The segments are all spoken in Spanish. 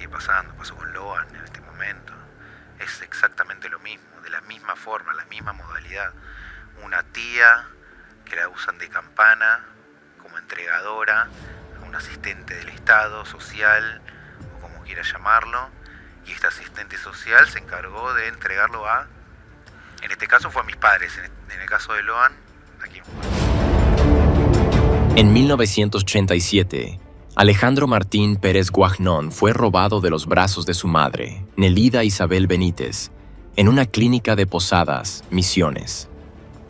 sigue pasando, pasó con Loan en este momento. Es exactamente lo mismo, de la misma forma, la misma modalidad. Una tía que la usan de campana, como entregadora, un asistente del Estado social, o como quiera llamarlo, y este asistente social se encargó de entregarlo a, en este caso fue a mis padres, en el caso de Loan, aquí. En 1987, Alejandro Martín Pérez Guagnón fue robado de los brazos de su madre, Nelida Isabel Benítez, en una clínica de Posadas, Misiones.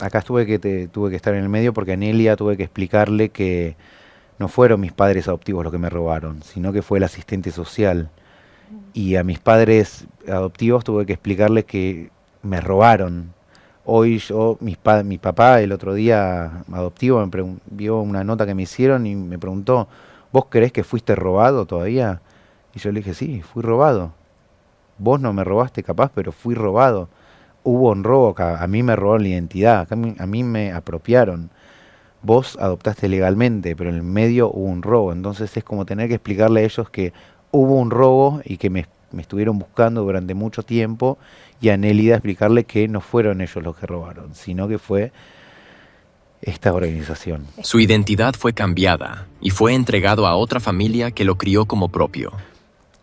Acá tuve que estar en el medio porque a Nelia tuve que explicarle que no fueron mis padres adoptivos los que me robaron, sino que fue el asistente social. Y a mis padres adoptivos tuve que explicarles que me robaron. Hoy mi papá el otro día adoptivo vio una nota que me hicieron y me preguntó, ¿vos creés que fuiste robado todavía? Y yo le dije, sí, fui robado. Vos no me robaste capaz, pero fui robado. Hubo un robo acá, a mí me robaron la identidad, a mí me apropiaron. Vos adoptaste legalmente, pero en el medio hubo un robo. Entonces es como tener que explicarle a ellos que hubo un robo y que me estuvieron buscando durante mucho tiempo, y a Nélida explicarle que no fueron ellos los que robaron, sino que fue esta organización. Su identidad fue cambiada y fue entregado a otra familia que lo crió como propio.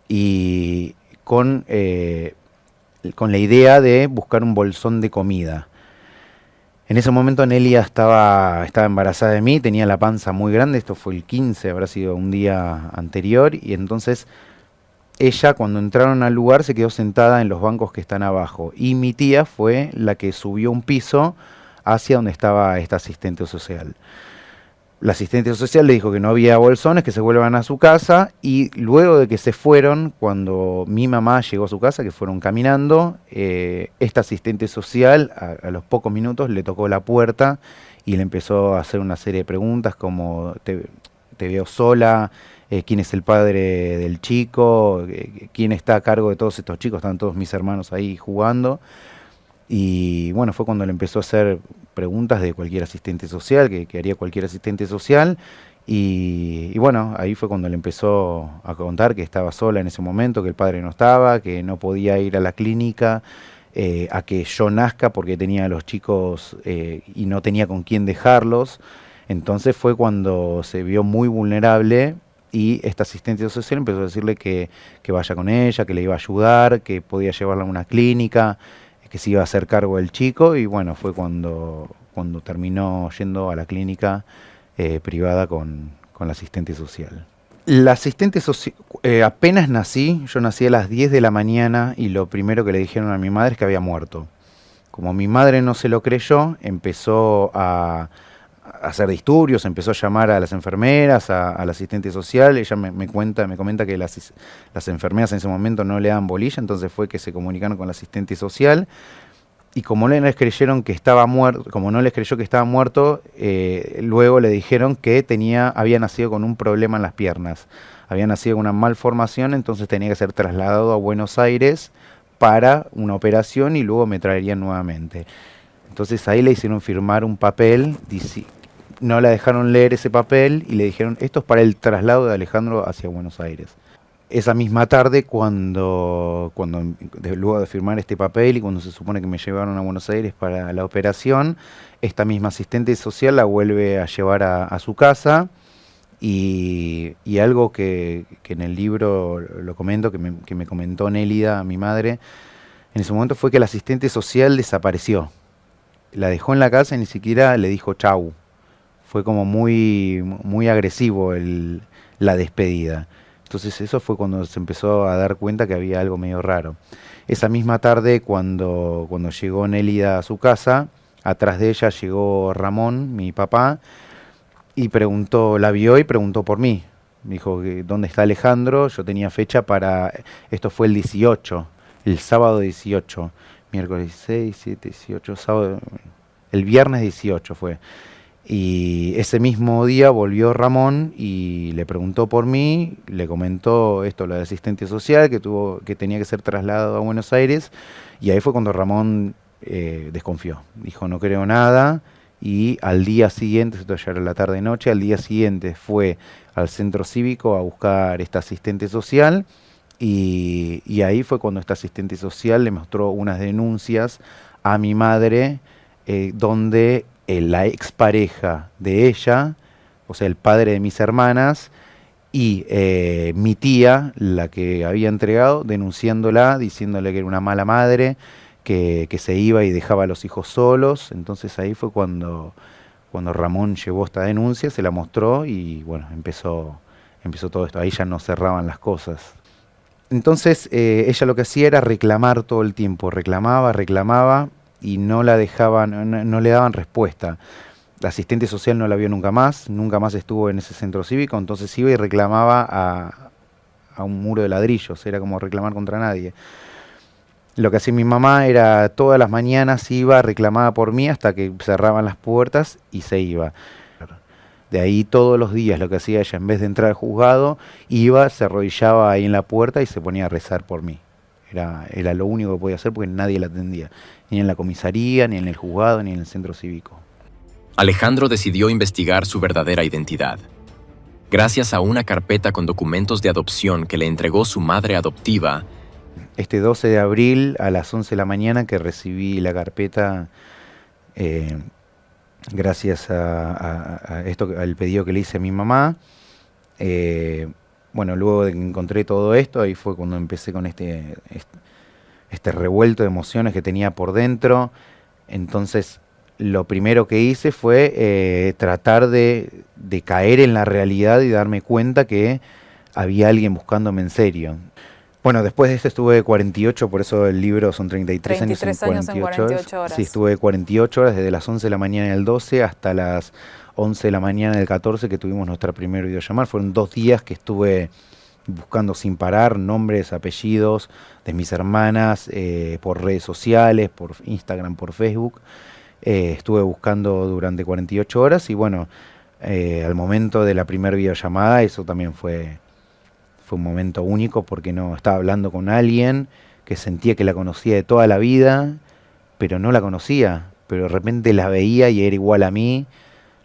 Y con la idea de buscar un bolsón de comida. En ese momento Nelia estaba embarazada de mí, tenía la panza muy grande, esto fue el 15, habrá sido un día anterior, y entonces ella, cuando entraron al lugar, se quedó sentada en los bancos que están abajo, y mi tía fue la que subió un piso hacia donde estaba esta asistente social. La asistente social le dijo que no había bolsones, que se vuelvan a su casa, y luego de que se fueron, cuando mi mamá llegó a su casa, que fueron caminando, esta asistente social a los pocos minutos le tocó la puerta y le empezó a hacer una serie de preguntas como te veo sola, quién es el padre del chico, quién está a cargo de todos estos chicos, están todos mis hermanos ahí jugando. Y bueno, fue cuando le empezó a hacer preguntas de cualquier asistente social, que haría cualquier asistente social. Y bueno, ahí fue cuando le empezó a contar que estaba sola en ese momento, que el padre no estaba, que no podía ir a la clínica a que yo nazca porque tenía a los chicos y no tenía con quién dejarlos. Entonces fue cuando se vio muy vulnerable, y esta asistente social empezó a decirle que vaya con ella, que le iba a ayudar, que podía llevarla a una clínica, que se iba a hacer cargo del chico. Y bueno, fue cuando terminó yendo a la clínica privada con la asistente social. La asistente social, apenas nací, yo nací a las 10 de la mañana, y lo primero que le dijeron a mi madre es que había muerto. Como mi madre no se lo creyó, empezó a hacer disturbios, empezó a llamar a las enfermeras, a la asistente social. Ella me comenta que las enfermeras en ese momento no le daban bolilla, entonces fue que se comunicaron con la asistente social, y como no les creyeron que estaba muerto, como no les creyó que estaba muerto, luego le dijeron que había nacido con un problema en las piernas, había nacido con una malformación, entonces tenía que ser trasladado a Buenos Aires para una operación y luego me traerían nuevamente. Entonces ahí le hicieron firmar un papel, no la dejaron leer ese papel y le dijeron, esto es para el traslado de Alejandro hacia Buenos Aires. Esa misma tarde, luego de firmar este papel y cuando se supone que me llevaron a Buenos Aires para la operación, esta misma asistente social la vuelve a llevar a su casa, y algo que en el libro lo comento, que me comentó Nélida, mi madre, en ese momento fue que la asistente social desapareció. La dejó en la casa y ni siquiera le dijo chau. Fue como muy, muy agresivo la despedida. Entonces eso fue cuando se empezó a dar cuenta que había algo medio raro. Esa misma tarde, cuando llegó Nélida a su casa, atrás de ella llegó Ramón, mi papá, y la vio y preguntó por mí. Me dijo, ¿dónde está Alejandro? Yo tenía fecha esto fue el 18, el sábado 18, miércoles 16, 17, 18, sábado, el viernes 18 fue. Y ese mismo día volvió Ramón y le preguntó por mí, le comentó esto, la de asistente social, que tenía que ser trasladado a Buenos Aires, y ahí fue cuando Ramón desconfió. Dijo, no creo nada, y al día siguiente, esto ya era la tarde-noche, al día siguiente fue al centro cívico a buscar esta asistente social, y ahí fue cuando esta asistente social le mostró unas denuncias a mi madre, donde la expareja de ella, o sea, el padre de mis hermanas, y mi tía, la que había entregado, denunciándola, diciéndole que era una mala madre, que se iba y dejaba a los hijos solos. Entonces ahí fue cuando Ramón llevó esta denuncia, se la mostró y bueno, empezó todo esto. Ahí ya no cerraban las cosas. Entonces ella lo que hacía era reclamar todo el tiempo, reclamaba y no la dejaban, no le daban respuesta. La asistente social no la vio nunca más estuvo en ese centro cívico, entonces iba y reclamaba a un muro de ladrillos, era como reclamar contra nadie. Lo que hacía mi mamá era todas las mañanas iba, reclamaba por mí hasta que cerraban las puertas y se iba. De ahí todos los días lo que hacía ella, en vez de entrar al juzgado, iba, se arrodillaba ahí en la puerta y se ponía a rezar por mí. Era lo único que podía hacer porque nadie la atendía, ni en la comisaría, ni en el juzgado, ni en el centro cívico. Alejandro decidió investigar su verdadera identidad. Gracias a una carpeta con documentos de adopción que le entregó su madre adoptiva, Este 12 de abril a las 11 de la mañana que recibí la carpeta, gracias a esto, al pedido que le hice a mi mamá. Bueno, luego de que encontré todo esto, ahí fue cuando empecé con este revuelto de emociones que tenía por dentro. Entonces, lo primero que hice fue tratar de caer en la realidad y darme cuenta que había alguien buscándome en serio. Bueno, después de esto estuve 48, por eso el libro son 33 años en 48 horas. Sí, estuve 48 horas, desde las 11 de la mañana del 12 hasta las 11 de la mañana del 14 que tuvimos nuestra primera videollamada. Fueron 2 días que estuve buscando sin parar nombres, apellidos de mis hermanas, por redes sociales, por Instagram, por Facebook. Estuve buscando durante 48 horas y bueno, al momento de la primera videollamada eso también fue un momento único porque no estaba hablando con alguien que sentía que la conocía de toda la vida, pero no la conocía, pero de repente la veía y era igual a mí.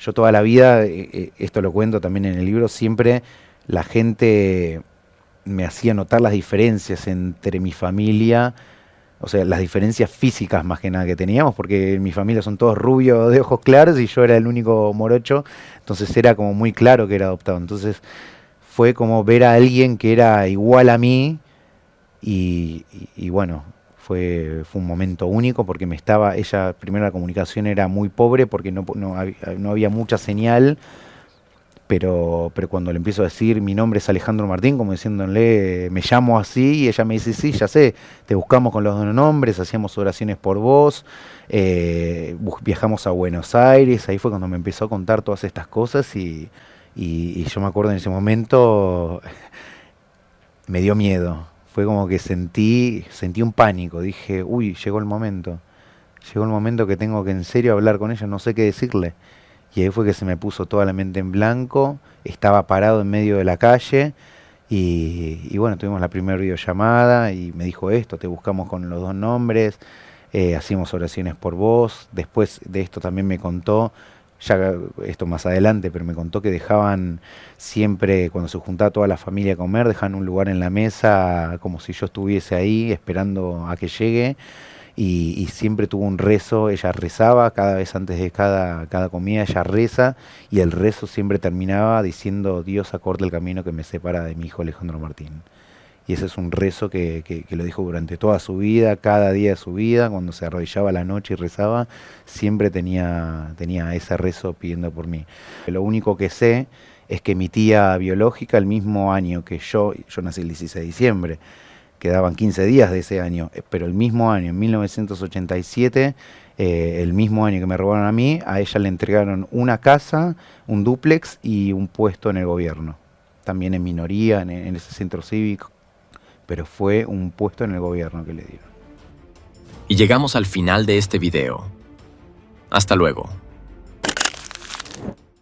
Yo toda la vida, esto lo cuento también en el libro, siempre la gente me hacía notar las diferencias entre mi familia, o sea, las diferencias físicas más que nada que teníamos, porque en mi familia son todos rubios de ojos claros y yo era el único morocho, entonces era como muy claro que era adoptado. Entonces fue como ver a alguien que era igual a mí y bueno, fue un momento único porque ella, primero la comunicación era muy pobre porque no había mucha señal, pero cuando le empiezo a decir mi nombre es Alejandro Martín, como diciéndole me llamo así, y ella me dice sí, ya sé, te buscamos con los 2 nombres, hacíamos oraciones por vos, viajamos a Buenos Aires, ahí fue cuando me empezó a contar todas estas cosas y yo me acuerdo en ese momento me dio miedo, fue como que sentí un pánico, dije, uy, llegó el momento que tengo que en serio hablar con ella, no sé qué decirle. Y ahí fue que se me puso toda la mente en blanco, estaba parado en medio de la calle y bueno, tuvimos la primera videollamada y me dijo esto, te buscamos con los 2 nombres, hacíamos oraciones por vos. Después de esto también me contó, ya esto más adelante, pero me contó que dejaban siempre, cuando se juntaba toda la familia a comer, dejaban un lugar en la mesa como si yo estuviese ahí esperando a que llegue. Y siempre tuvo un rezo, ella rezaba cada vez antes de cada comida, ella reza y el rezo siempre terminaba diciendo Dios acorta el camino que me separa de mi hijo Alejandro Martín. Y ese es un rezo que lo dijo durante toda su vida, cada día de su vida, cuando se arrodillaba a la noche y rezaba, siempre tenía ese rezo pidiendo por mí. Lo único que sé es que mi tía biológica, el mismo año que yo nací el 16 de diciembre, quedaban 15 días de ese año, pero el mismo año, en 1987, el mismo año que me robaron a mí, a ella le entregaron una casa, un dúplex y un puesto en el gobierno. También en minoría, en ese centro cívico, pero fue un puesto en el gobierno que le dieron. Y llegamos al final de este video. Hasta luego.